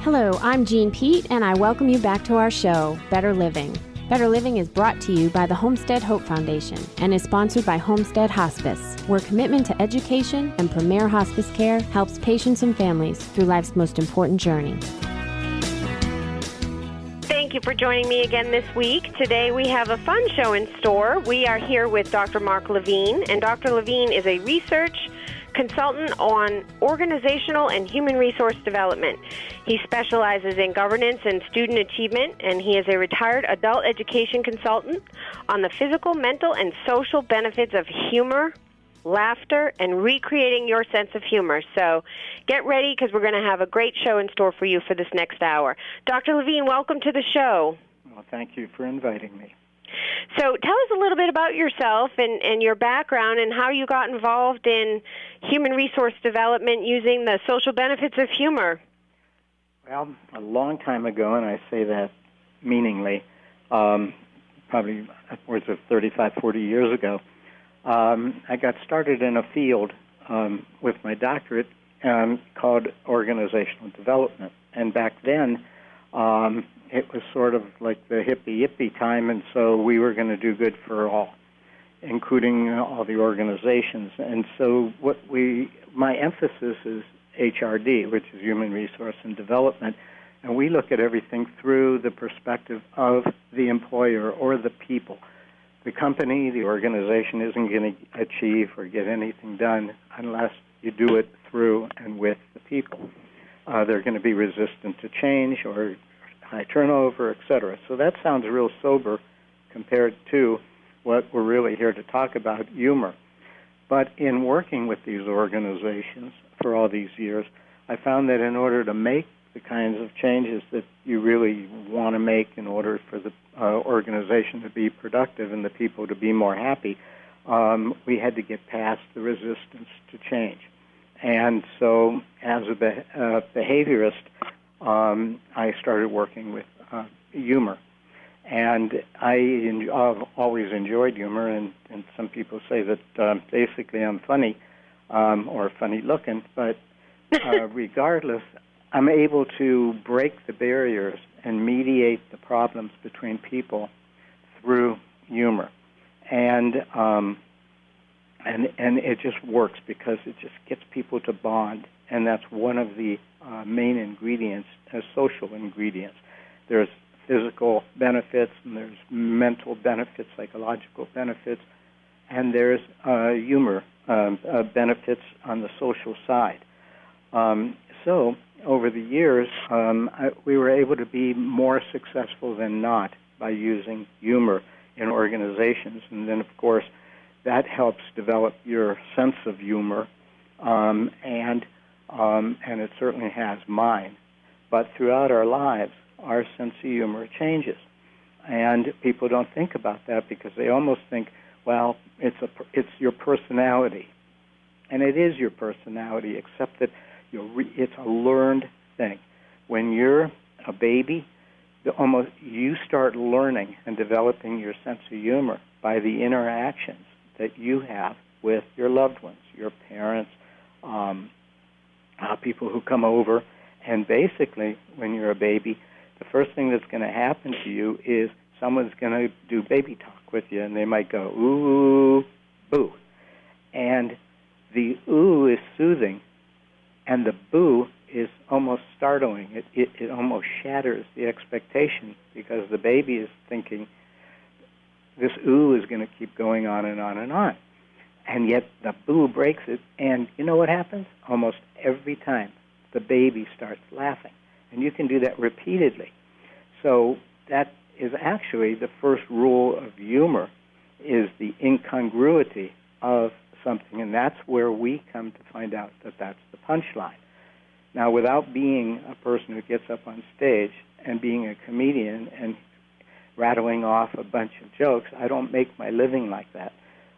Hello, I'm Jean Pete, and I welcome you back to our show, Better Living. Better Living is brought to you by the Homestead Hope Foundation and is sponsored by Homestead Hospice, where commitment to education and premier hospice care helps patients and families through life's most important journey. Thank you for joining me again this week. Today we have a fun show in store. We are here with Dr. Mark Levine, and Dr. Levine is a research consultant on organizational and human resource development. He specializes in governance and student achievement, and he is a retired adult education consultant on the physical, mental, and social benefits of humor, laughter, and recreating your sense of humor. So get ready, because we're going to have a great show in store for you for this next hour. Dr. Levine, welcome to the show. Well, thank you for inviting me. So tell us a little bit about yourself and your background and how you got involved in human resource development using the social benefits of humor. Well, a long time ago, and I say that meaningly, probably upwards of 35, 40 years ago, I got started in a field with my doctorate called organizational development. And back then, it was sort of like the hippie time, and so we were going to do good for all, including all the organizations. And so my emphasis is HRD, which is Human Resource and Development, and we look at everything through the perspective of the employer or the people. The company, the organization isn't going to achieve or get anything done unless you do it through and with the people. They're going to be resistant to change or high turnover, et cetera. So that sounds real sober compared to what we're really here to talk about, humor. But in working with these organizations for all these years, I found that in order to make the kinds of changes that you really want to make in order for the organization to be productive and the people to be more happy, we had to get past the resistance to change. And so as a behaviorist, I started working with humor. And I've always enjoyed humor, and some people say that basically I'm funny or funny-looking, but regardless, I'm able to break the barriers and mediate the problems between people through humor. And it just works because it just gets people to bond, and that's one of the main ingredients, social ingredients. There's physical benefits, and there's mental benefits, psychological benefits, and there's humor benefits on the social side. So over the years, we were able to be more successful than not by using humor in organizations, and then, of course, that helps develop your sense of humor, and it certainly has mine. But throughout our lives, our sense of humor changes, and people don't think about that because they almost think, well, it's your personality, and it is your personality, except that it's a learned thing. When you're a baby, you start learning and developing your sense of humor by the interactions that you have with your loved ones, your parents, people who come over. And basically, when you're a baby, the first thing that's going to happen to you is someone's going to do baby talk with you, and they might go, ooh, boo. And the ooh is soothing, and the boo is almost startling. It almost shatters the expectation because the baby is thinking, this ooh is going to keep going on and on and on. And yet the boo breaks it, and you know what happens? Almost every time the baby starts laughing. And you can do that repeatedly. So that is actually the first rule of humor, is the incongruity of something, and that's where we come to find out that that's the punchline. Now, without being a person who gets up on stage and being a comedian and rattling off a bunch of jokes, I don't make my living like that.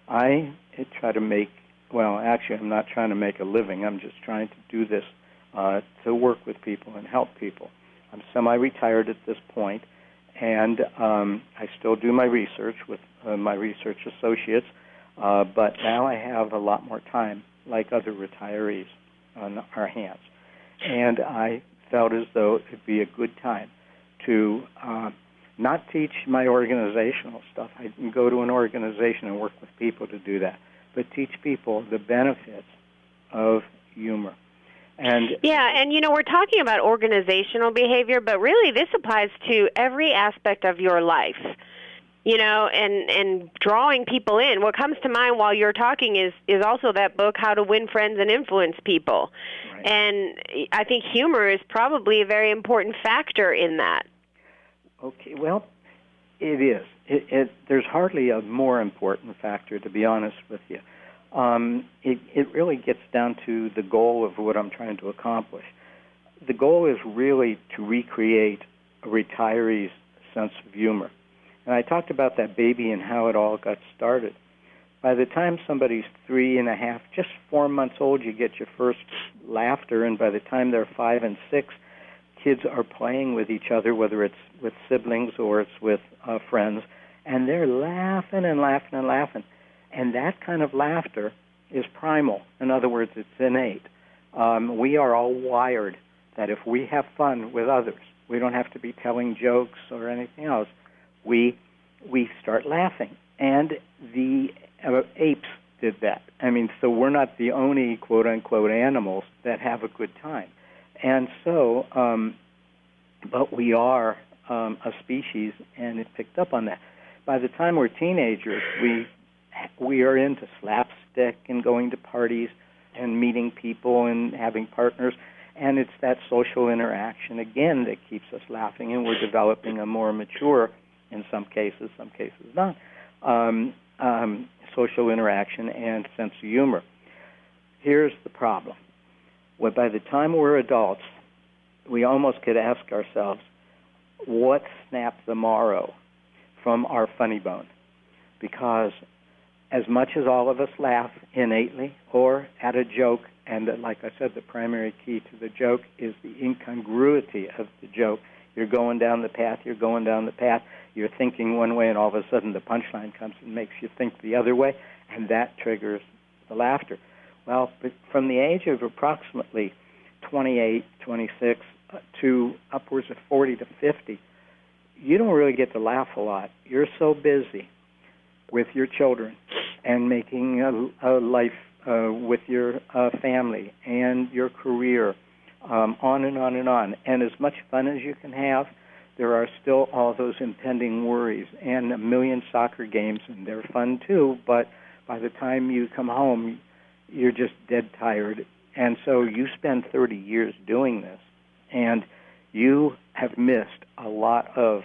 I try to make, well, actually, I'm not trying to make a living. I'm just trying to do this to work with people and help people. I'm semi-retired at this point, and I still do my research with my research associates, but now I have a lot more time, like other retirees, on our hands. And I felt as though it'd be a good time to not teach my organizational stuff. I can go to an organization and work with people to do that, but teach people the benefits of humor. And we're talking about organizational behavior, but really this applies to every aspect of your life. And drawing people in. What comes to mind while you're talking is also that book, How to Win Friends and Influence People. Right. And I think humor is probably a very important factor in that. Okay, well, it is. There's hardly a more important factor, to be honest with you. It really gets down to the goal of what I'm trying to accomplish. The goal is really to recreate a retiree's sense of humor. And I talked about that baby and how it all got started. By the time somebody's 3.5, just 4 months old, you get your first laughter, and by the time they're 5 and 6, kids are playing with each other, whether it's with siblings or it's with friends, and they're laughing and laughing and laughing. And that kind of laughter is primal. In other words, it's innate. We are all wired that if we have fun with others, we don't have to be telling jokes or anything else. We start laughing. And the apes did that. I mean, so we're not the only quote-unquote animals that have a good time. And so, but we are a species, and it picked up on that. By the time we're teenagers, we are into slapstick and going to parties and meeting people and having partners, and it's that social interaction, again, that keeps us laughing, and we're developing a more mature, in some cases not, social interaction and sense of humor. Here's the problem. Well, by the time we're adults, we almost could ask ourselves, what snapped the marrow from our funny bone? Because as much as all of us laugh innately or at a joke, and like I said, the primary key to the joke is the incongruity of the joke. You're going down the path, you're thinking one way, and all of a sudden the punchline comes and makes you think the other way, and that triggers the laughter. Well, but from the age of approximately 28, 26 to upwards of 40 to 50, you don't really get to laugh a lot. You're so busy with your children and making a life with your family and your career, on and on and on. And as much fun as you can have, there are still all those impending worries and a million soccer games, and they're fun too, but by the time you come home, you're just dead tired. And so you spend 30 years doing this, and you have missed a lot of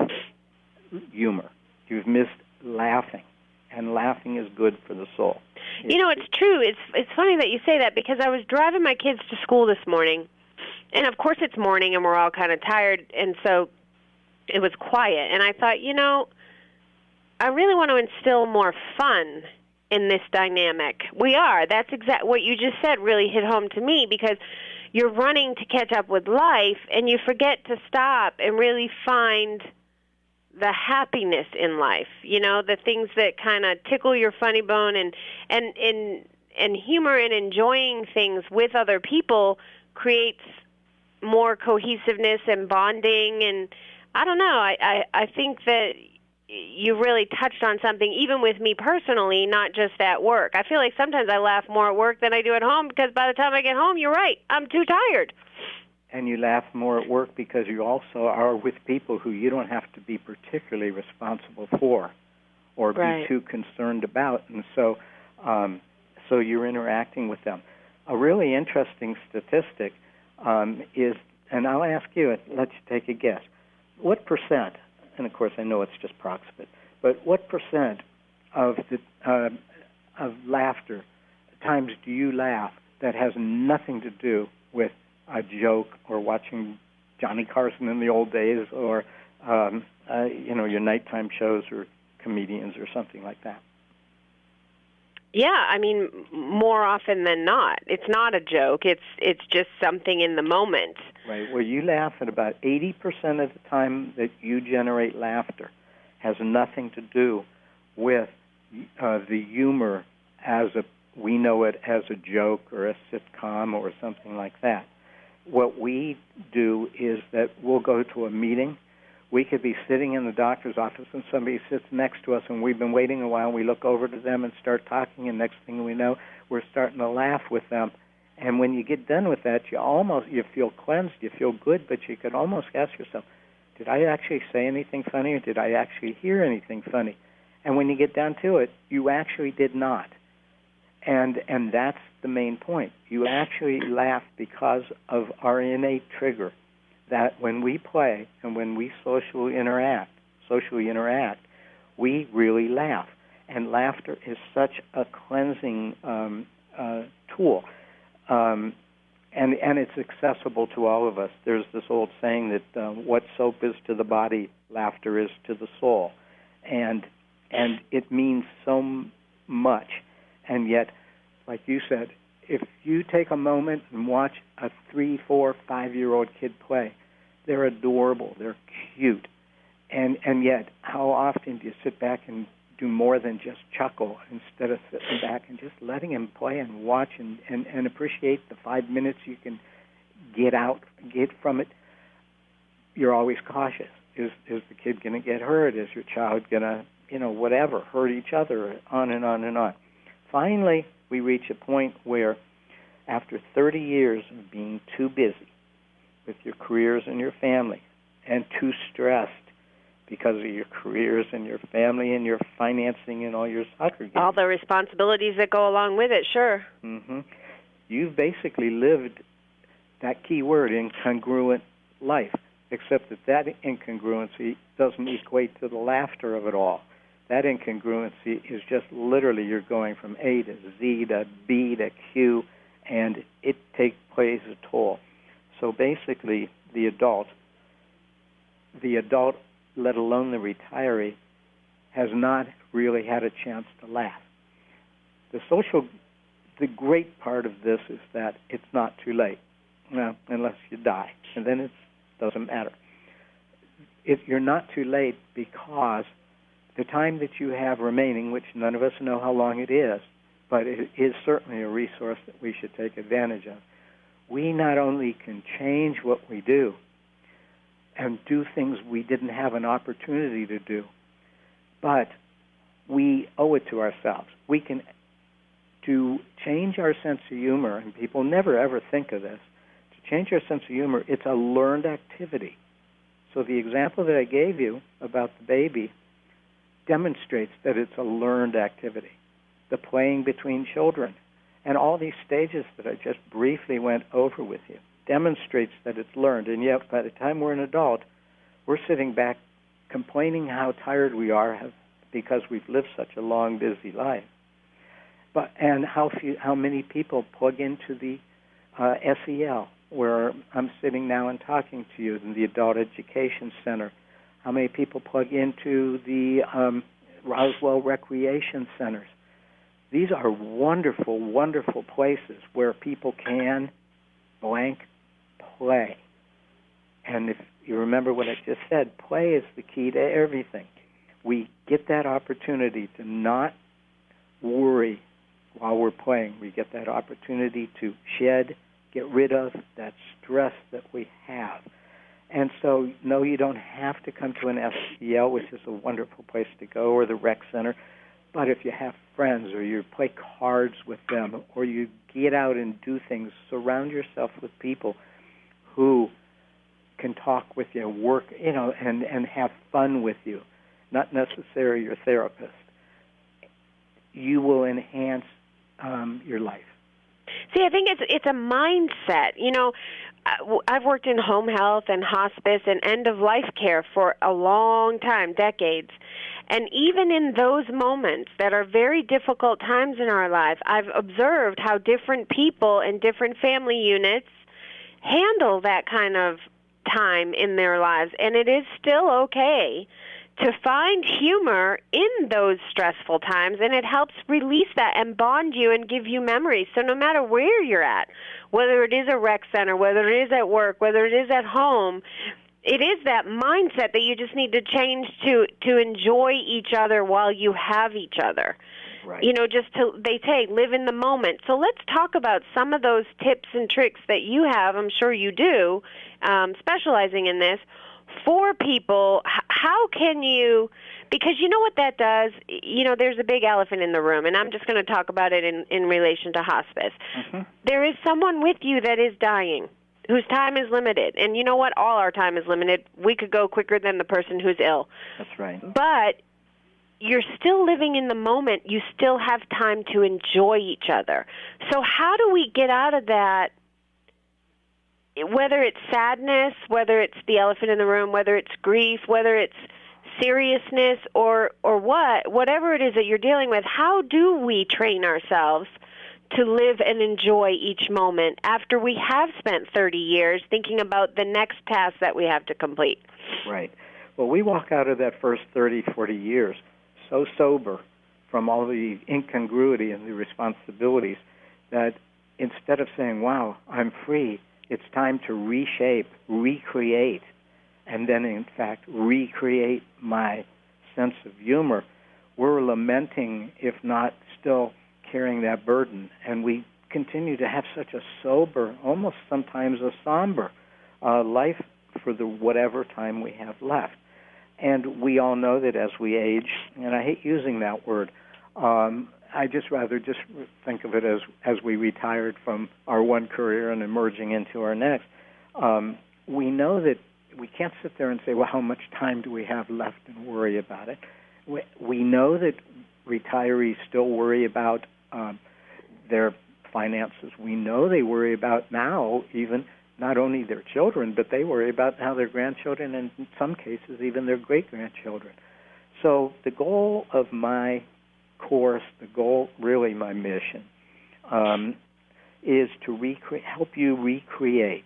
humor. You've missed laughing, and laughing is good for the soul. It's true. It's funny that you say that, because I was driving my kids to school this morning, and of course it's morning and we're all kind of tired, and so it was quiet. And I thought, I really want to instill more fun in this dynamic. We are. That's what you just said really hit home to me, because you're running to catch up with life and you forget to stop and really find the happiness in life, the things that kind of tickle your funny bone, and humor and enjoying things with other people creates more cohesiveness and bonding. And I don't know, I think that you really touched on something, even with me personally, not just at work. I feel like sometimes I laugh more at work than I do at home, because by the time I get home, you're right, I'm too tired. And you laugh more at work because you also are with people who you don't have to be particularly responsible for or be too concerned about. And so so you're interacting with them. A really interesting statistic is, and I'll ask you, let you take a guess, what percent, and of course I know it's just proximate, but what percent of laughter times do you laugh that has nothing to do with a joke or watching Johnny Carson in the old days, or your nighttime shows or comedians or something like that? Yeah, I mean, more often than not. It's not a joke. It's just something in the moment. Right. Well, you laugh at about 80% of the time that you generate laughter has nothing to do with the humor we know it as a joke or a sitcom or something like that. what we do is that we'll go to a meeting. We could be sitting in the doctor's office and somebody sits next to us and we've been waiting a while. We look over to them and start talking, and next thing we know, we're starting to laugh with them. And when you get done with that, you feel cleansed, you feel good, but you could almost ask yourself, did I actually say anything funny or did I actually hear anything funny? And when you get down to it, you actually did not. And that's the main point. You actually laugh because of our innate trigger, that when we play and when we socially interact, we really laugh. And laughter is such a cleansing tool. And it's accessible to all of us. There's this old saying that what soap is to the body, laughter is to the soul. And it means so much. And yet, like you said, if you take a moment and watch a 3, 4, 5-year-old kid play, they're adorable, they're cute. And yet, how often do you sit back and do more than just chuckle instead of sitting back and just letting him play and watch and appreciate the 5 minutes you can get from it? You're always cautious. Is the kid going to get hurt? Is your child going to, whatever, hurt each other, on and on and on. Finally, we reach a point where after 30 years of being too busy with your careers and your family and too stressed because of your careers and your family and your financing and all your soccer games. All the responsibilities that go along with it, sure. Mm-hmm. You've basically lived that key word, incongruent life, except that incongruency doesn't equate to the laughter of it all. That incongruency is just literally you're going from A to Z to B to Q, and it plays a toll. So basically, the adult, let alone the retiree, has not really had a chance to laugh. The great part of this is that it's not too late, unless you die, and then it doesn't matter. You're not too late because the time that you have remaining, which none of us know how long it is, but it is certainly a resource that we should take advantage of. We not only can change what we do and do things we didn't have an opportunity to do, but we owe it to ourselves. We can change our sense of humor, and people never ever think of this. To change our sense of humor, it's a learned activity. So the example that I gave you about the baby demonstrates that it's a learned activity. The playing between children and all these stages that I just briefly went over with you demonstrates that it's learned. And yet, by the time we're an adult, we're sitting back complaining how tired we are because we've lived such a long, busy life. And how many people plug into the SEL, where I'm sitting now and talking to you, in the Adult Education Center. How many people plug into the Roswell Recreation Centers? These are wonderful, wonderful places where people can blank play. And if you remember what I just said, play is the key to everything. We get that opportunity to not worry while we're playing. We get that opportunity to get rid of that stress that we have. And so, no, you don't have to come to an SEL, which is a wonderful place to go, or the rec center. But if you have friends, or you play cards with them, or you get out and do things, surround yourself with people who can talk with you, work, and have fun with you, not necessarily your therapist. You will enhance your life. See, I think it's a mindset. I've worked in home health and hospice and end-of-life care for a long time, decades. And even in those moments that are very difficult times in our life, I've observed how different people and different family units handle that kind of time in their lives. And it is still okay to find humor in those stressful times, and it helps release that and bond you and give you memories. So no matter where you're at, whether it is a rec center, whether it is at work, whether it is at home, It is that mindset that you just need to change to enjoy each other while you have each other. Right. You know, they say live in the moment. So let's talk about some of those tips and tricks that you have. I'm sure you do, specializing in this for people. How can you? Because you know what that does. You know, there's a big elephant in the room, and I'm just going to talk about it in relation to hospice. Mm-hmm. There is someone with you that is dying, whose time is limited. And you know what? All our time is limited. We could go quicker than the person who's ill. That's right. But you're still living in the moment. You still have time to enjoy each other. So how do we get out of that, whether it's sadness, whether it's the elephant in the room, whether it's grief, whether it's seriousness or whatever it is that you're dealing with, how do we train ourselves to live and enjoy each moment after we have spent 30 years thinking about the next task that we have to complete? Right. Well, we walk out of that first 30, 40 years so sober from all the incongruity and the responsibilities that instead of saying, wow, I'm free, it's time to reshape, recreate, and then, in fact, recreate my sense of humor, we're lamenting, if not still carrying that burden. And we continue to have such a sober, almost sometimes a somber life for the whatever time we have left. And we all know that as we age, and I hate using that word, I just rather just think of it as we retired from our one career and emerging into our next. We know that we can't sit there and say, well, how much time do we have left and worry about it? We know that retirees still worry about their finances. We know they worry about now even not only their children, but they worry about how their grandchildren and in some cases even their great-grandchildren. So the goal of my course, the goal, really my mission, is to help you recreate.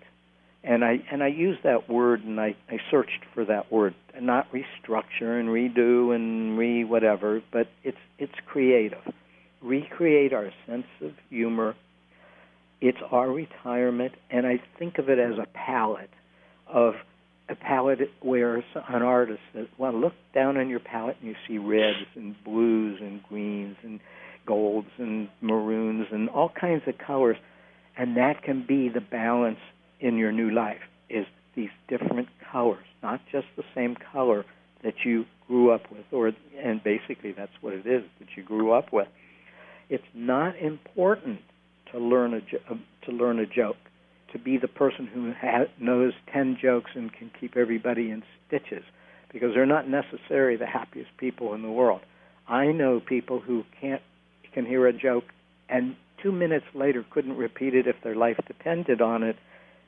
And I use that word, and I searched for that word, not restructure and redo and whatever, but it's creative. Recreate our sense of humor. It's our retirement, and I think of it as a palette where an artist says, well, look down on your palette and you see reds and blues and greens and golds and maroons and all kinds of colors, and that can be the balance in your new life, is these different colors, not just the same color that you grew up with, and basically that's what it is, that you grew up with. It's not important to learn a joke, to be the person who knows 10 jokes and can keep everybody in stitches, because they're not necessarily the happiest people in the world. I know people who can hear a joke and 2 minutes later couldn't repeat it if their life depended on it,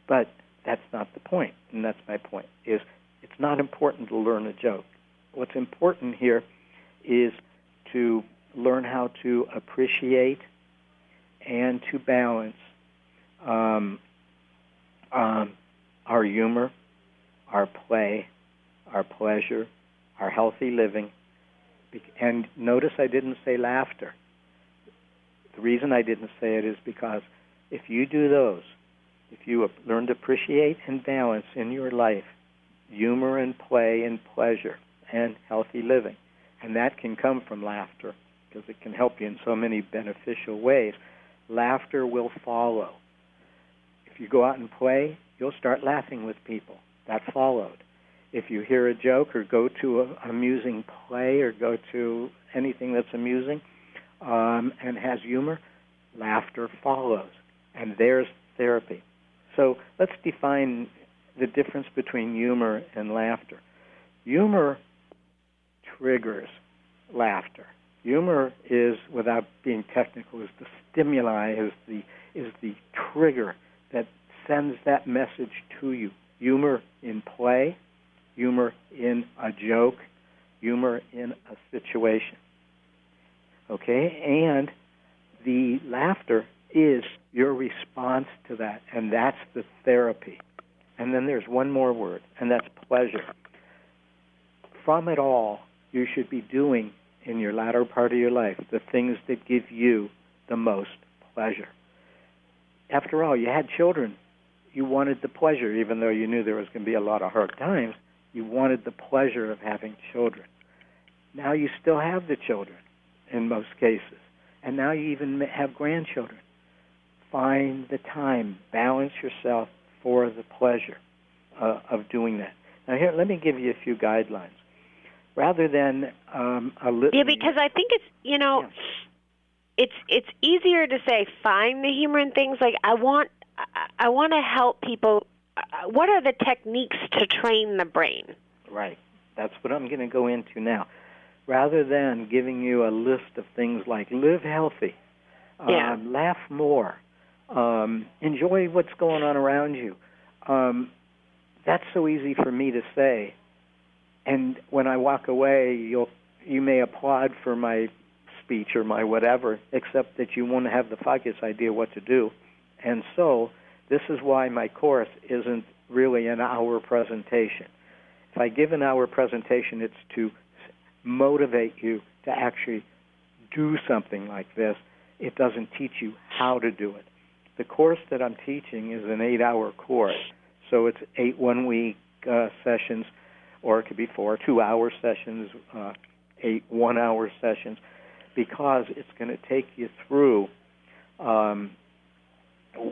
but that's not the point, and that's my point, is it's not important to learn a joke. What's important here is to learn how to appreciate and to balance our humor, our play, our pleasure, our healthy living. And notice I didn't say laughter. The reason I didn't say it is because if you do those, if you learn to appreciate and balance in your life humor and play and pleasure and healthy living, and that can come from laughter because it can help you in so many beneficial ways, laughter will follow. If you go out and play, you'll start laughing with people. That followed. If you hear a joke or go to an amusing play or go to anything that's amusing and has humor, laughter follows. And there's therapy. So let's define the difference between humor and laughter. Humor triggers laughter. Humor is, without being technical, is the stimuli, is the trigger that sends that message to you. Humor in play, humor in a joke, humor in a situation. Okay? And the laughter is your response to that, and that's the therapy. And then there's one more word, and that's pleasure. From it all, you should be doing in your latter part of your life the things that give you the most pleasure. After all, you had children. you wanted the pleasure, even though you knew there was going to be a lot of hard times. You wanted the pleasure of having children. Now you still have the children in most cases, and now you even have grandchildren. Find the time, balance yourself for the pleasure of doing that. Now here, let me give you a few guidelines. Rather than a litany. Yeah, because I think it's easier to say find the humor in things. Like I want to help people. What are the techniques to train the brain? Right. That's what I'm going to go into now. Rather than giving you a list of things like live healthy, laugh more, enjoy what's going on around you. That's so easy for me to say. And when I walk away, you may applaud for my speech or my whatever, except that you won't have the foggiest idea what to do. And so this is why my course isn't really an hour presentation. If I give an hour presentation, it's to motivate you to actually do something like this. It doesn't teach you how to do it. The course that I'm teaching is an 8-hour course. So it's 8 one-week sessions, or it could be 4 2-hour sessions, 8 one-hour sessions, because it's going to take you through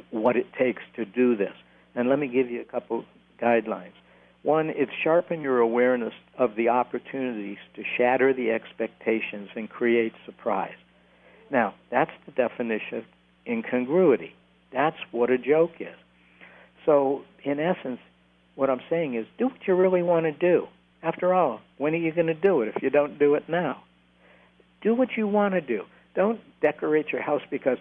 what it takes to do this. And let me give you a couple guidelines. One, it's sharpen your awareness of the opportunities to shatter the expectations and create surprise. Now, that's the definition of incongruity. That's what a joke is. So, in essence, what I'm saying is do what you really want to do. After all, when are you going to do it if you don't do it now? Do what you want to do. Don't decorate your house because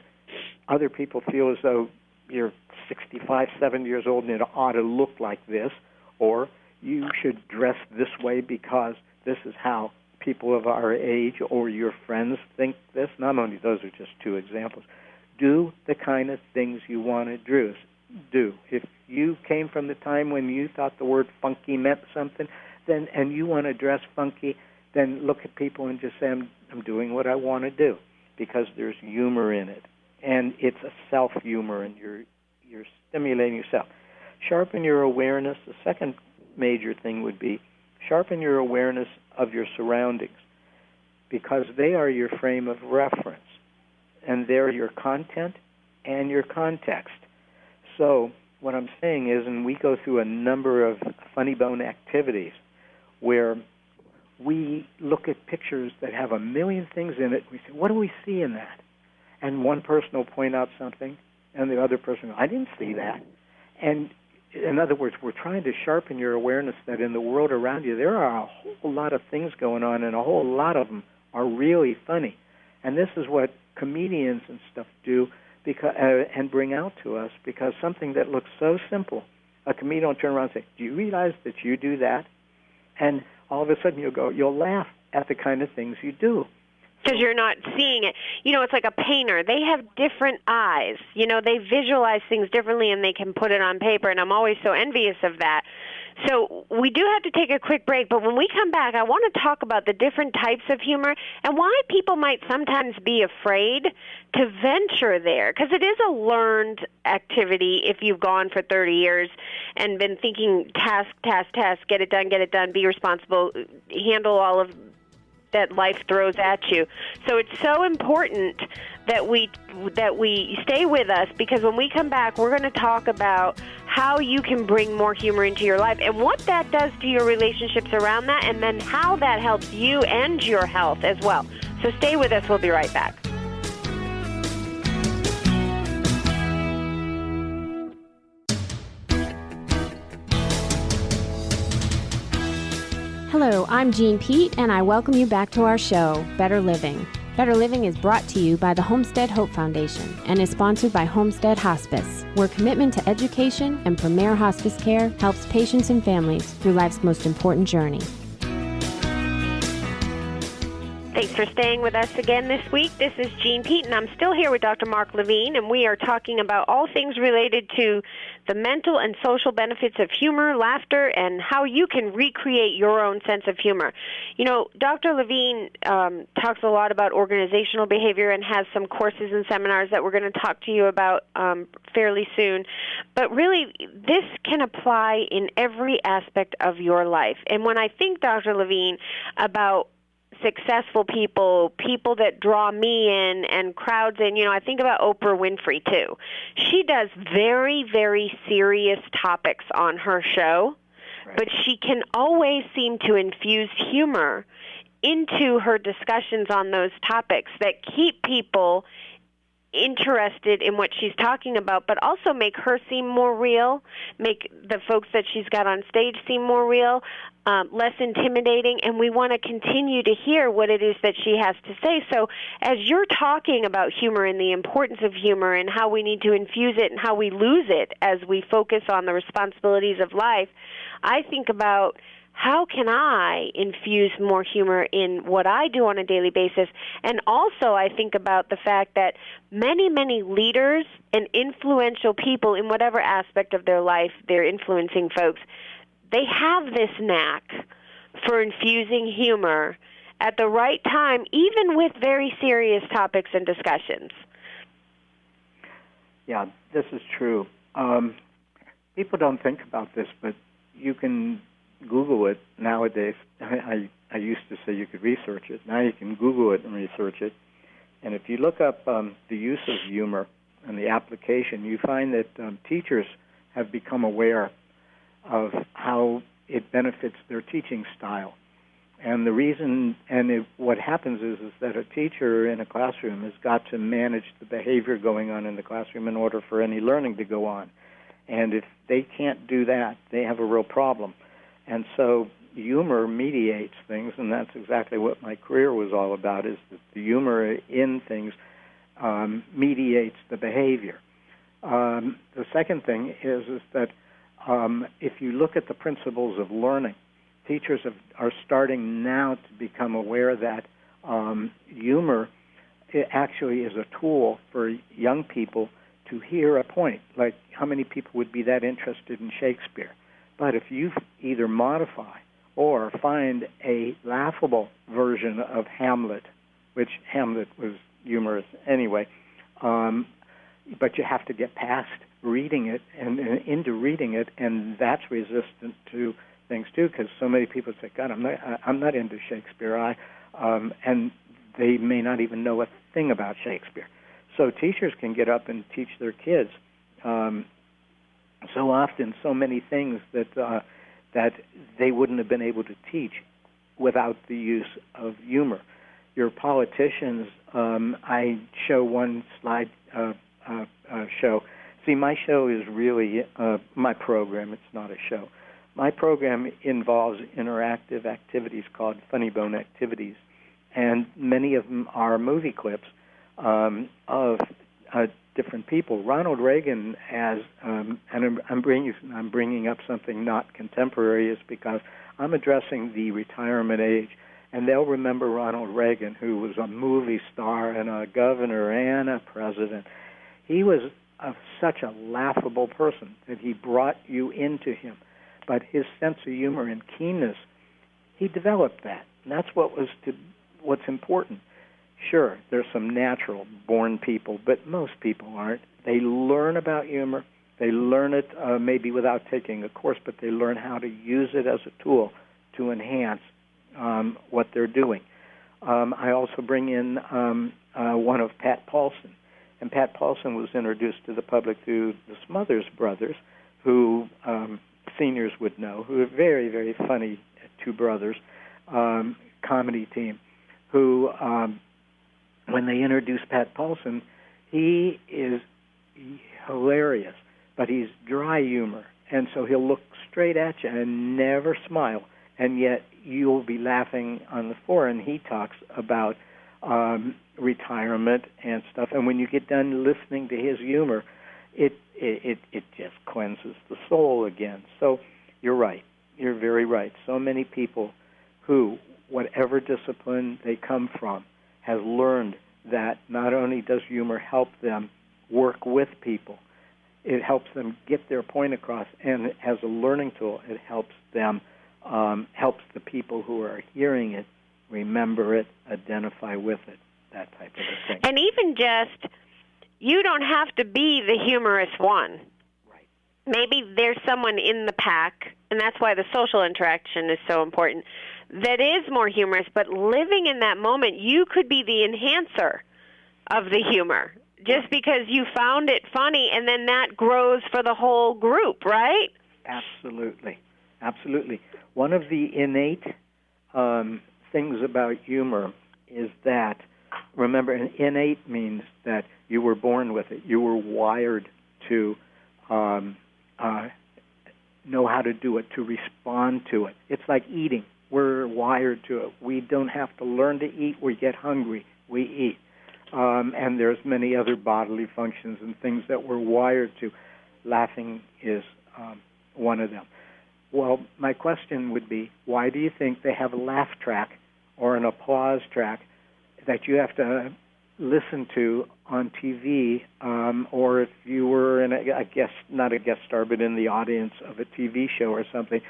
other people feel as though you're 65, 70 years old and it ought to look like this, or you should dress this way because this is how people of our age or your friends think this. Not only those are just two examples. Do the kind of things you want to do. If you came from the time when you thought the word funky meant something, then and you want to dress funky, then look at people and just say, I'm doing what I want to do, because there's humor in it. And it's a self-humor, and you're stimulating yourself. Sharpen your awareness. The second major thing would be sharpen your awareness of your surroundings, because they are your frame of reference, and they're your content and your context. So what I'm saying is, and we go through a number of funny bone activities where we look at pictures that have a million things in it. We say, what do we see in that? And one person will point out something, and the other person, I didn't see that. And in other words, we're trying to sharpen your awareness that in the world around you, there are a whole lot of things going on, and a whole lot of them are really funny. And this is what comedians and stuff do and bring out to us, because something that looks so simple, a comedian will turn around and say, do you realize that you do that? And all of a sudden you'll laugh at the kind of things you do. Because you're not seeing it. It's like a painter. They have different eyes. They visualize things differently, and they can put it on paper, and I'm always so envious of that. So we do have to take a quick break, but when we come back, I want to talk about the different types of humor and why people might sometimes be afraid to venture there, because it is a learned activity if you've gone for 30 years and been thinking task, get it done, be responsible, handle all of that life throws at you. So it's so important that we stay with us, because when we come back, we're going to talk about how you can bring more humor into your life and what that does to your relationships around that, and then how that helps you and your health as well. So stay with us. We'll be right back. Hello, I'm Jean Pete, and I welcome you back to our show, Better Living. Better Living is brought to you by the Homestead Hope Foundation and is sponsored by Homestead Hospice, where commitment to education and premier hospice care helps patients and families through life's most important journey. Thanks for staying with us again this week. This is Jean Pete, and I'm still here with Dr. Mark Levine, and we are talking about all things related to the mental and social benefits of humor, laughter, and how you can recreate your own sense of humor. You know, Dr. Levine talks a lot about organizational behavior and has some courses and seminars that we're going to talk to you about fairly soon. But really, this can apply in every aspect of your life. And when I think, Dr. Levine, about successful people, people that draw me in and crowds in. You know, I think about Oprah Winfrey, too. She does very, very serious topics on her show, right, but she can always seem to infuse humor into her discussions on those topics that keep people interested in what she's talking about, but also make her seem more real, make the folks that she's got on stage seem more real, less intimidating, and we want to continue to hear what it is that she has to say. So as you're talking about humor and the importance of humor and how we need to infuse it and how we lose it as we focus on the responsibilities of life, I think about how can I infuse more humor in what I do on a daily basis? And also I think about the fact that many, many leaders and influential people in whatever aspect of their life they're influencing folks, they have this knack for infusing humor at the right time, even with very serious topics and discussions. Yeah, this is true. People don't think about this, but you can Google it nowadays. I used to say you could research it. Now you can Google it and research it. And if you look up the use of humor and the application, you find that teachers have become aware of how it benefits their teaching style. And the reason, what happens is that a teacher in a classroom has got to manage the behavior going on in the classroom in order for any learning to go on. And if they can't do that, they have a real problem. And so humor mediates things, and that's exactly what my career was all about, is that the humor in things mediates the behavior. The second thing is that if you look at the principles of learning, teachers are starting now to become aware that humor actually is a tool for young people to hear a point. Like, how many people would be that interested in Shakespeare? But if you either modify or find a laughable version of Hamlet, which Hamlet was humorous anyway, but you have to get past reading it and into reading it, and that's resistant to things too, because so many people say, God, I'm not into Shakespeare, and they may not even know a thing about Shakespeare. So teachers can get up and teach their kids so often so many things that they wouldn't have been able to teach without the use of humor. Your politicians, I show one slide show. See, my show is really my program. It's not a show. My program involves interactive activities called Funny Bone Activities, and many of them are movie clips of different people. Ronald Reagan has, and I'm bringing up something not contemporary, is because I'm addressing the retirement age, and they'll remember Ronald Reagan, who was a movie star and a governor and a president. He was such a laughable person that he brought you into him, but his sense of humor and keenness, he developed that, and that's what's important. Sure, there's some natural-born people, but most people aren't. They learn about humor. They learn it maybe without taking a course, but they learn how to use it as a tool to enhance what they're doing. I also bring in one of Pat Paulson. And Pat Paulson was introduced to the public through the Smothers Brothers, who seniors would know, who are very, very funny two brothers, comedy team, who... when they introduce Pat Paulson, he is hilarious, but he's dry humor, and so he'll look straight at you and never smile, and yet you'll be laughing on the floor, and he talks about retirement and stuff, and when you get done listening to his humor, it just cleanses the soul again. So you're right. You're very right. So many people who whatever discipline they come from, has learned that not only does humor help them work with people, it helps them get their point across, and as a learning tool, it helps them, helps the people who are hearing it remember it, identify with it, that type of a thing. And even just, you don't have to be the humorous one. Right. Maybe there's someone in the pack, and that's why the social interaction is so important, that is more humorous, but living in that moment, you could be the enhancer of the humor just because you found it funny, and then that grows for the whole group, right? Absolutely. Absolutely. One of the innate things about humor is that, remember, innate means that you were born with it. You were wired to know how to do it, to respond to it. It's like eating. We're wired to it. We don't have to learn to eat. We get hungry. We eat. And there's many other bodily functions and things that we're wired to. Laughing is one of them. Well, my question would be, why do you think they have a laugh track or an applause track that you have to listen to on TV, or if you were in a guest, not a guest star, but in the audience of a TV show or something,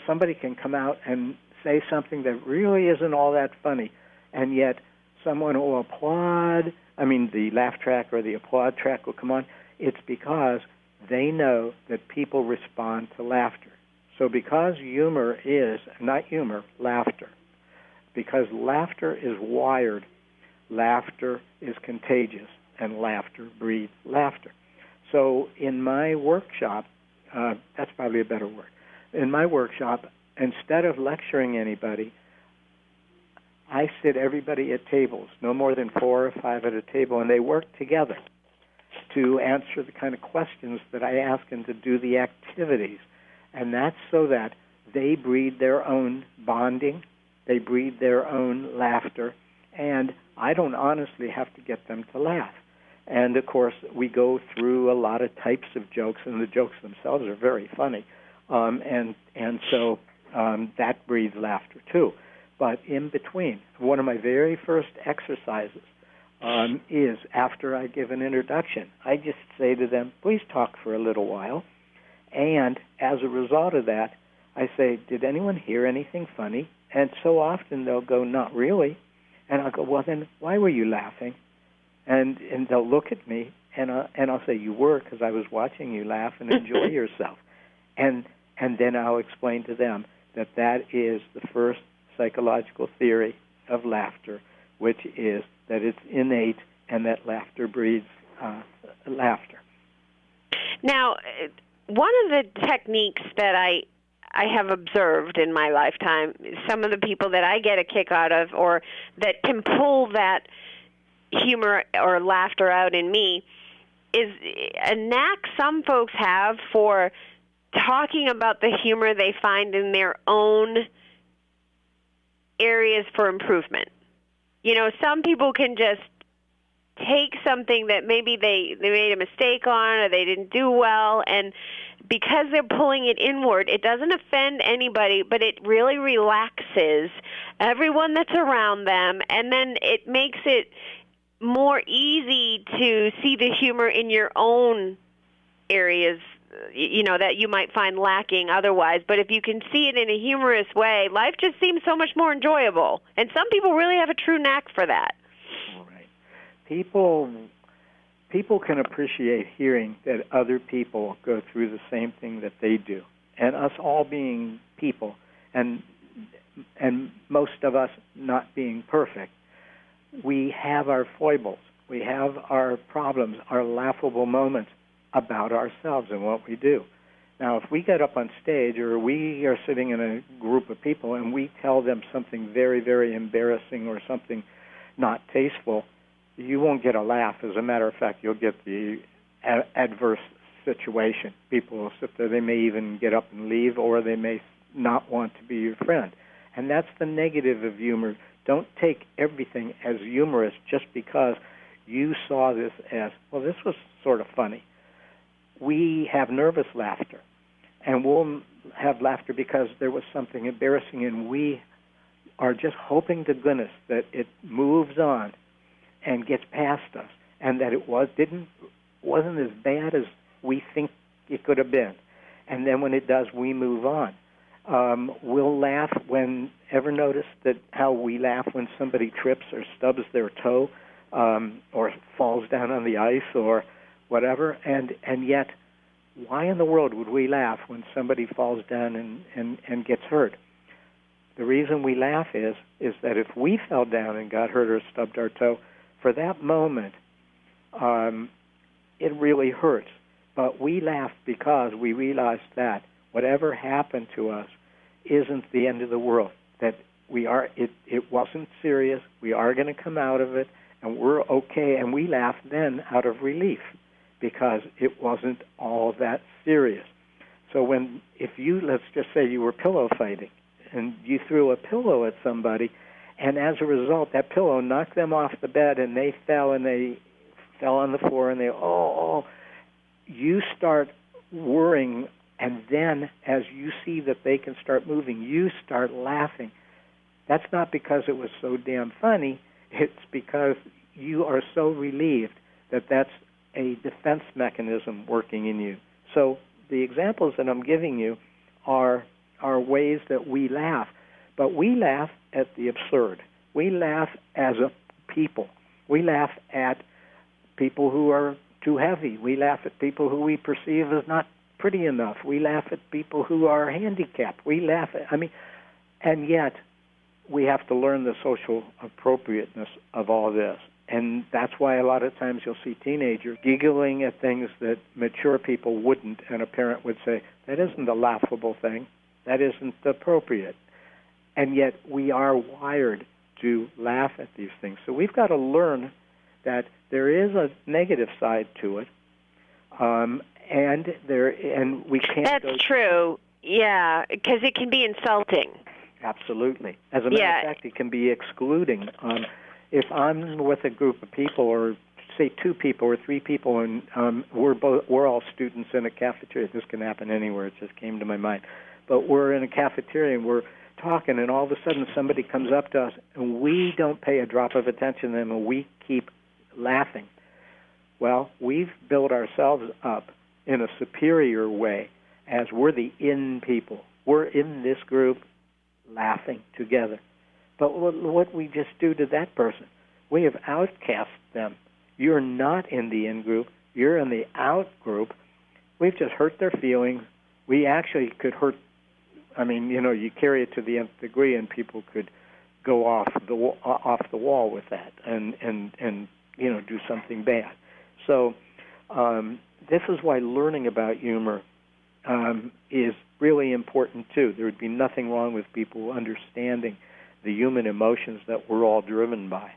somebody can come out and say something that really isn't all that funny, and yet someone will applaud. I mean, the laugh track or the applaud track will come on. It's because they know that people respond to laughter. So because humor is, not humor, laughter, because laughter is wired, laughter is contagious, and laughter breeds laughter. So in my workshop, that's probably a better word, in my workshop, instead of lecturing anybody, I sit everybody at tables, no more than 4 or 5 at a table, and they work together to answer the kind of questions that I ask and to do the activities. And that's so that they breed their own bonding, they breed their own laughter, and I don't honestly have to get them to laugh. And, of course, we go through a lot of types of jokes, and the jokes themselves are very funny. So that breeds laughter, too. But in between, one of my very first exercises is after I give an introduction, I just say to them, please talk for a little while. And as a result of that, I say, did anyone hear anything funny? And so often they'll go, not really. And I'll go, well, then why were you laughing? And they'll look at me, and I'll say, you were, because I was watching you laugh and enjoy yourself. And then I'll explain to them that that is the first psychological theory of laughter, which is that it's innate and that laughter breeds laughter. Now, one of the techniques that I have observed in my lifetime, some of the people that I get a kick out of or that can pull that humor or laughter out in me, is a knack some folks have for talking about the humor they find in their own areas for improvement. You know, some people can just take something that maybe they made a mistake on or they didn't do well, and because they're pulling it inward, it doesn't offend anybody, but it really relaxes everyone that's around them, and then it makes it more easy to see the humor in your own areas, you know, that you might find lacking otherwise. But if you can see it in a humorous way, life just seems so much more enjoyable. And some people really have a true knack for that. All right. People can appreciate hearing that other people go through the same thing that they do. And us all being people, and most of us not being perfect, we have our foibles. We have our problems, our laughable moments about ourselves and what we do. Now, if we get up on stage or we are sitting in a group of people and we tell them something very, very embarrassing or something not tasteful, you won't get a laugh. As a matter of fact, you'll get the adverse situation. People will sit there. They may even get up and leave, or they may not want to be your friend. And that's the negative of humor. Don't take everything as humorous just because you saw this as, well, this was sort of funny. We have nervous laughter, and we'll have laughter because there was something embarrassing, and we are just hoping to goodness that it moves on and gets past us, and that it wasn't as bad as we think it could have been. And then when it does, we move on. We'll laugh ever notice that how we laugh when somebody trips or stubs their toe or falls down on the ice or whatever, and yet why in the world would we laugh when somebody falls down and gets hurt? The reason we laugh is that if we fell down and got hurt or stubbed our toe, for that moment, it really hurts. But we laugh because we realize that whatever happened to us isn't the end of the world, that it wasn't serious, we are going to come out of it, and we're okay, and we laugh then out of relief because it wasn't all that serious. So let's just say you were pillow fighting, and you threw a pillow at somebody, and as a result, that pillow knocked them off the bed, and they fell on the floor, and you start worrying, and then as you see that they can start moving, you start laughing. That's not because it was so damn funny. It's because you are so relieved that that's a defense mechanism working in you. So the examples that I'm giving you are ways that we laugh, but we laugh at the absurd. We laugh as a people. We laugh at people who are too heavy. We laugh at people who we perceive as not pretty enough. We laugh at people who are handicapped. And yet we have to learn the social appropriateness of all this. And that's why a lot of times you'll see teenagers giggling at things that mature people wouldn't, and a parent would say, that isn't a laughable thing. That isn't appropriate. And yet we are wired to laugh at these things. So we've got to learn that there is a negative side to it, and we can't. That's true. Yeah, because it can be insulting. Absolutely. As a matter of fact, it can be excluding. If I'm with a group of people, or say 2 people or 3 people, and we're all students in a cafeteria. This can happen anywhere. It just came to my mind. But we're in a cafeteria and we're talking, and all of a sudden somebody comes up to us, and we don't pay a drop of attention to them, and we keep laughing. Well, we've built ourselves up in a superior way as we're the in people. We're in this group laughing together. But what we just do to that person, we have outcast them. You're not in the in group. You're in the out group. We've just hurt their feelings. We actually could hurt. You carry it to the nth degree, and people could go off the wall with that, and do something bad. So this is why learning about humor is really important too. There would be nothing wrong with people understanding the human emotions that we're all driven by.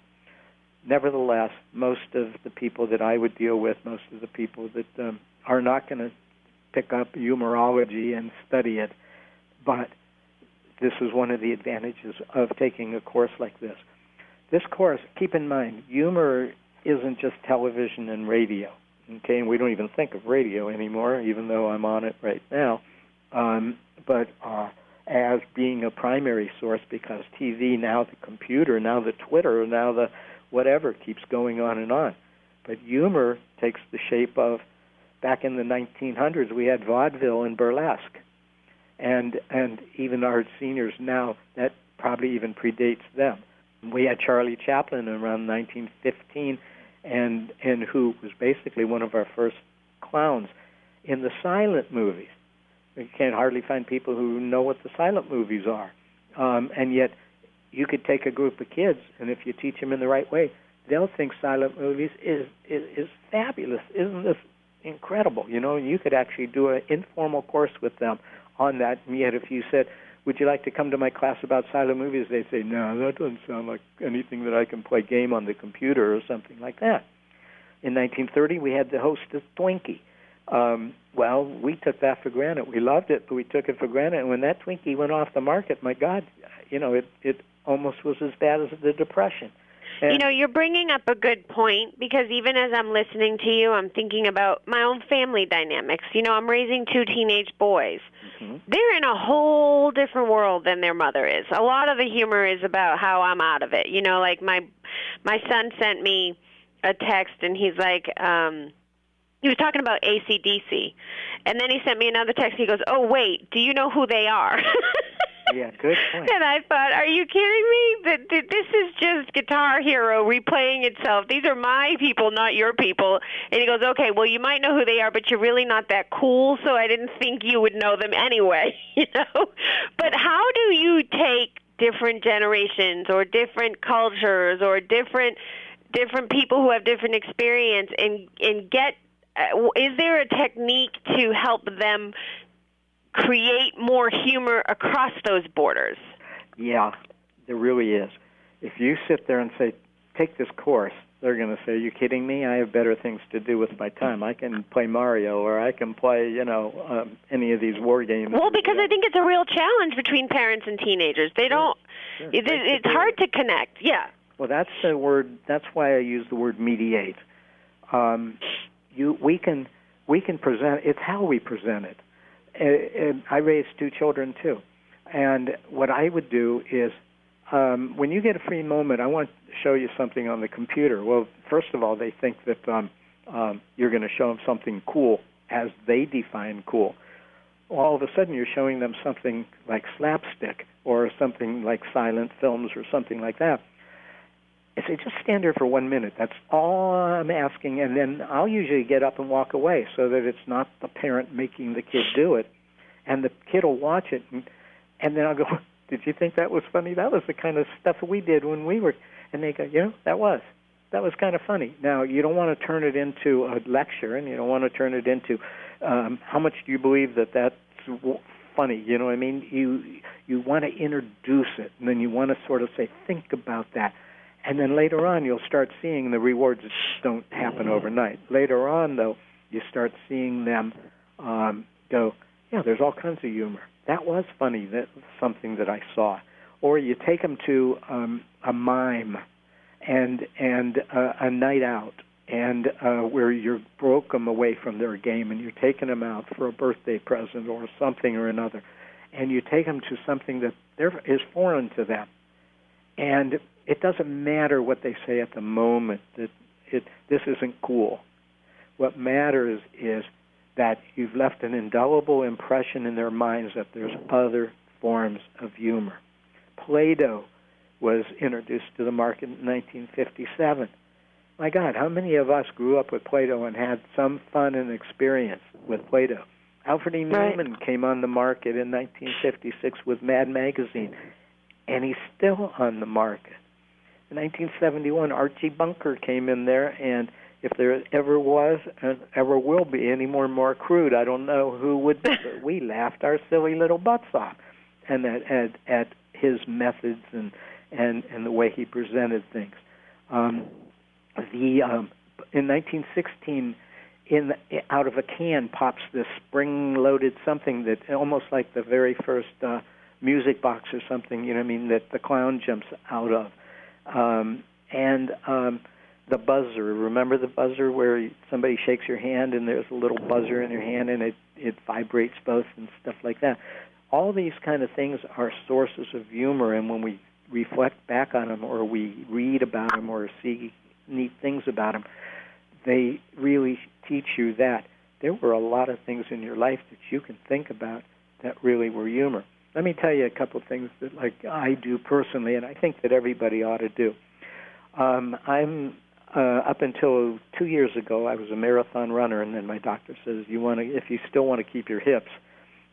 Nevertheless, most of the people that I would deal with, most of the people that are not going to pick up humorology and study it, but this is one of the advantages of taking a course like this. This course, keep in mind, humor isn't just television and radio, okay? And we don't even think of radio anymore, even though I'm on it right now, but as being a primary source, because TV, now the computer, now the Twitter, now the whatever keeps going on and on. But humor takes the shape of, back in the 1900s, we had vaudeville and burlesque. And even our seniors now, that probably even predates them. We had Charlie Chaplin around 1915, and who was basically one of our first clowns. In the silent movies, you can't hardly find people who know what the silent movies are. And yet you could take a group of kids, and if you teach them in the right way, they'll think silent movies is fabulous. Isn't this incredible? You could actually do an informal course with them on that. And yet if you said, would you like to come to my class about silent movies? They'd say, no, that doesn't sound like anything that I can play game on the computer or something like that. In 1930, we had the hostess Twinkie. Well, we took that for granted. We loved it, but we took it for granted. And when that Twinkie went off the market, my God, it almost was as bad as the Depression. You know, you're bringing up a good point, because even as I'm listening to you, I'm thinking about my own family dynamics. You know, I'm raising 2 teenage boys. Mm-hmm. They're in a whole different world than their mother is. A lot of the humor is about how I'm out of it. You know, like my son sent me a text, and he's like, he was talking about AC/DC, and then he sent me another text. He goes, "Oh, wait, do you know who they are?" Yeah, good point. And I thought, are you kidding me? That this is just Guitar Hero replaying itself. These are my people, not your people. And he goes, okay, well, you might know who they are, but you're really not that cool, so I didn't think you would know them anyway, you know? But how do you take different generations or different cultures or different people who have different experience and get, is there a technique to help them create more humor across those borders? Yeah, there really is. If you sit there and say, take this course, they're going to say, are you kidding me? I have better things to do with my time. I can play Mario, or I can play, any of these war games. Well, because I think it's a real challenge between parents and teenagers. They don't, sure. It's hard to connect, yeah. Well, that's the word, that's why I use the word mediate. We can present, it's how we present it. And I raised 2 children, too. And what I would do is, when you get a free moment, I want to show you something on the computer. Well, first of all, they think that you're going to show them something cool as they define cool. All of a sudden, you're showing them something like slapstick or something like silent films or something like that. I say, just stand there for 1 minute. That's all I'm asking, and then I'll usually get up and walk away so that it's not the parent making the kid do it. And the kid will watch it, and then I'll go, did you think that was funny? That was the kind of stuff we did when we were... And they go, that was kind of funny. Now, you don't want to turn it into a lecture, and you don't want to turn it into, how much do you believe that that's funny? You know what I mean? You want to introduce it, and then you want to sort of say, think about that. And then later on, you'll start seeing the rewards don't happen overnight. Later on, though, you start seeing them go, yeah, there's all kinds of humor. That was funny, that's something that I saw. Or you take them to a mime and a night out, and where you broke them away from their game, and you're taking them out for a birthday present or something or another, and you take them to something that is foreign to them. And it doesn't matter what they say at the moment, that this isn't cool. What matters is that you've left an indelible impression in their minds that there's other forms of humor. Play-Doh was introduced to the market in 1957. My God, how many of us grew up with Play-Doh and had some fun and experience with Play-Doh? Alfred E. Newman came on the market in 1956 with Mad Magazine, and he's still on the market. In 1971, Archie Bunker came in there, and if there ever was and ever will be any more crude, I don't know who would be, but we laughed our silly little butts off and at his methods and the way he presented things. In 1916, out of a can pops this spring-loaded something that almost like the very first music box or something, you know what I mean, that the clown jumps out of. The buzzer, remember the buzzer where somebody shakes your hand and there's a little buzzer in your hand and it vibrates both and stuff like that. All these kind of things are sources of humor, and when we reflect back on them or we read about them or see neat things about them, they really teach you that there were a lot of things in your life that you can think about that really were humor. Let me tell you a couple of things that I do personally, and I think that everybody ought to do. Up until 2 years ago, I was a marathon runner, and then my doctor says, if you still want to keep your hips,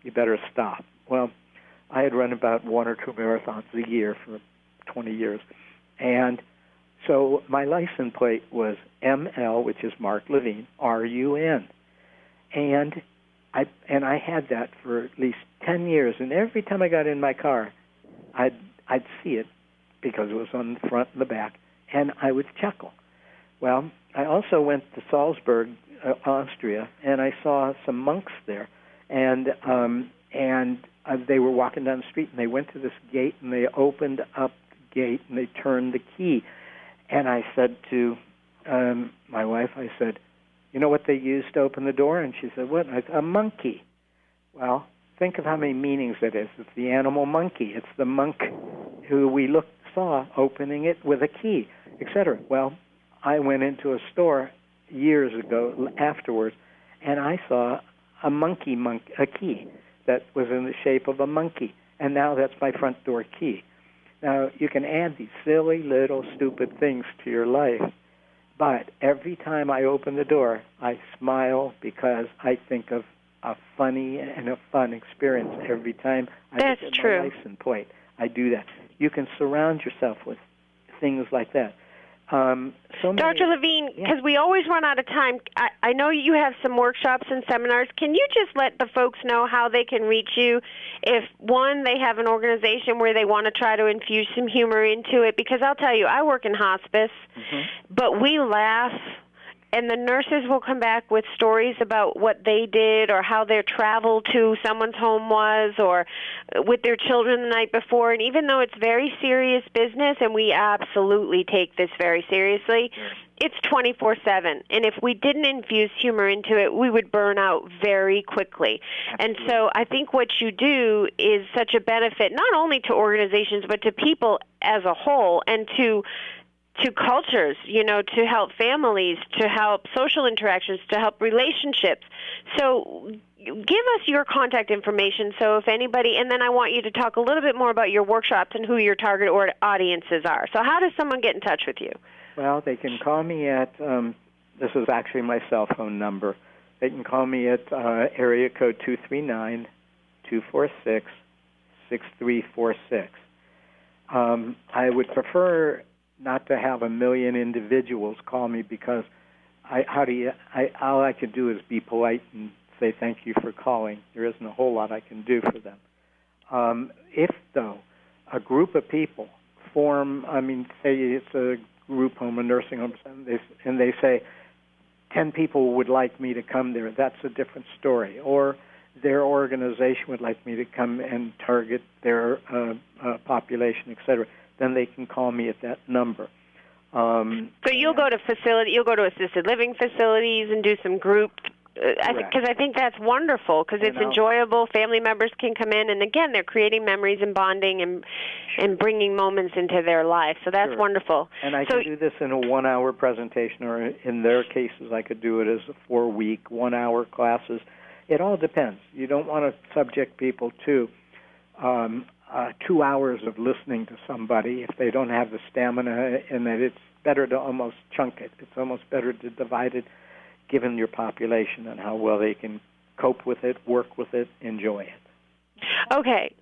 you better stop. Well, I had run about 1 or 2 marathons a year for 20 years, and so my license plate was ML, which is Mark Levine, RUN, and I had that for at least 10 years, and every time I got in my car, I'd see it because it was on the front and the back, and I would chuckle. Well, I also went to Salzburg, Austria, and I saw some monks there, and they were walking down the street, and they went to this gate, and they opened up the gate, and they turned the key, And I said to my wife, I said, you know what they used to open the door? And she said, what? I said, a monkey. Well, think of how many meanings it is. It's the animal monkey. It's the monk who we saw opening it with a key, etc. Well, I went into a store years ago afterwards, and I saw a key that was in the shape of a monkey, and now that's my front door key. Now, you can add these silly little stupid things to your life, but every time I open the door, I smile because I think of a funny and a fun experience every time I look at my license plate. I do that. You can surround yourself with things like that. Dr. Levine, because we always run out of time, I know you have some workshops and seminars. Can you just let the folks know how they can reach you if, one, they have an organization where they want to try to infuse some humor into it? Because I'll tell you, I work in hospice, but we laugh, and the nurses will come back with stories about what they did or how their travel to someone's home was or with their children the night before. And even though it's very serious business, and we absolutely take this very seriously, it's 24/7. And if we didn't infuse humor into it, we would burn out very quickly. Absolutely. And so I think what you do is such a benefit not only to organizations but to people as a whole, and to cultures, to help families, to help social interactions, to help relationships. So give us your contact information so if anybody, and then I want you to talk a little bit more about your workshops and who your target audiences are. So how does someone get in touch with you? Well, they can call me at, this is actually my cell phone number. They can call me at area code 239-246-6346. I would prefer not to have a million individuals call me because all I can do is be polite and say thank you for calling. There isn't a whole lot I can do for them. If, though, a group of people form, say it's a group home, a nursing home, and they say 10 people would like me to come there, that's a different story. Or their organization would like me to come and target their population, etc., then they can call me at that number. So you'll go to assisted living facilities and do some group, because I think that's wonderful, because it's enjoyable. Family members can come in, and again, they're creating memories and bonding and bringing moments into their life. So that's wonderful. And I can do this in a 1-hour presentation, or in their cases, I could do it as a 4-week, 1-hour classes. It all depends. You don't want to subject people to 2 hours of listening to somebody if they don't have the stamina, and that it's better to almost chunk it. It's almost better to divide it given your population and how well they can cope with it, work with it, enjoy it. Okay.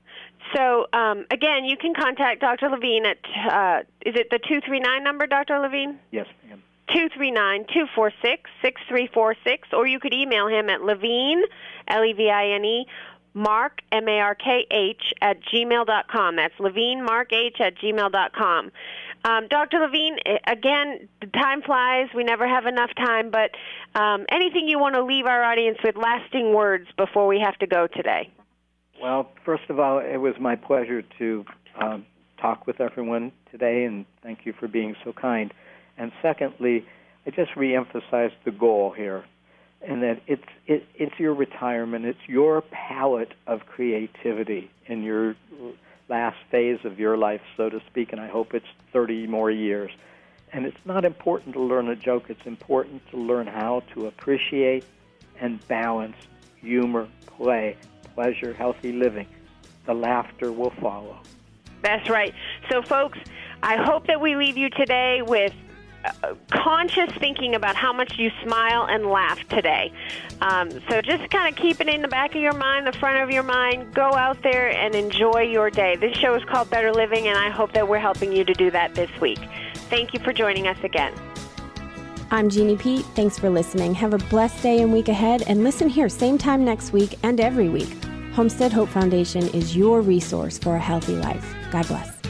So, again, you can contact Dr. Levine at, is it the 239 number, Dr. Levine? Yes, ma'am. 239-246-6346, or you could email him at Levine, Levine, Mark, M-A-R-K-H, at gmail.com. That's Levine, Mark H, at gmail.com. Dr. Levine, again, the time flies. We never have enough time, but anything you want to leave our audience with, lasting words before we have to go today? Well, first of all, it was my pleasure to talk with everyone today, and thank you for being so kind. And secondly, I just reemphasized the goal here, and that it's your retirement, it's your palette of creativity in your last phase of your life, so to speak, and I hope it's 30 more years. And it's not important to learn a joke, it's important to learn how to appreciate and balance humor, play, pleasure, healthy living. The laughter will follow. That's right. So, folks, I hope that we leave you today with conscious thinking about how much you smile and laugh today. So just kind of keep it in the back of your mind, the front of your mind. Go out there and enjoy your day. This show is called Better Living, and I hope that we're helping you to do that this week. Thank you for joining us again. I'm Jeannie Pete. Thanks for listening. Have a blessed day and week ahead, and listen here same time next week and every week. Homestead Hope Foundation is your resource for a healthy life. God bless.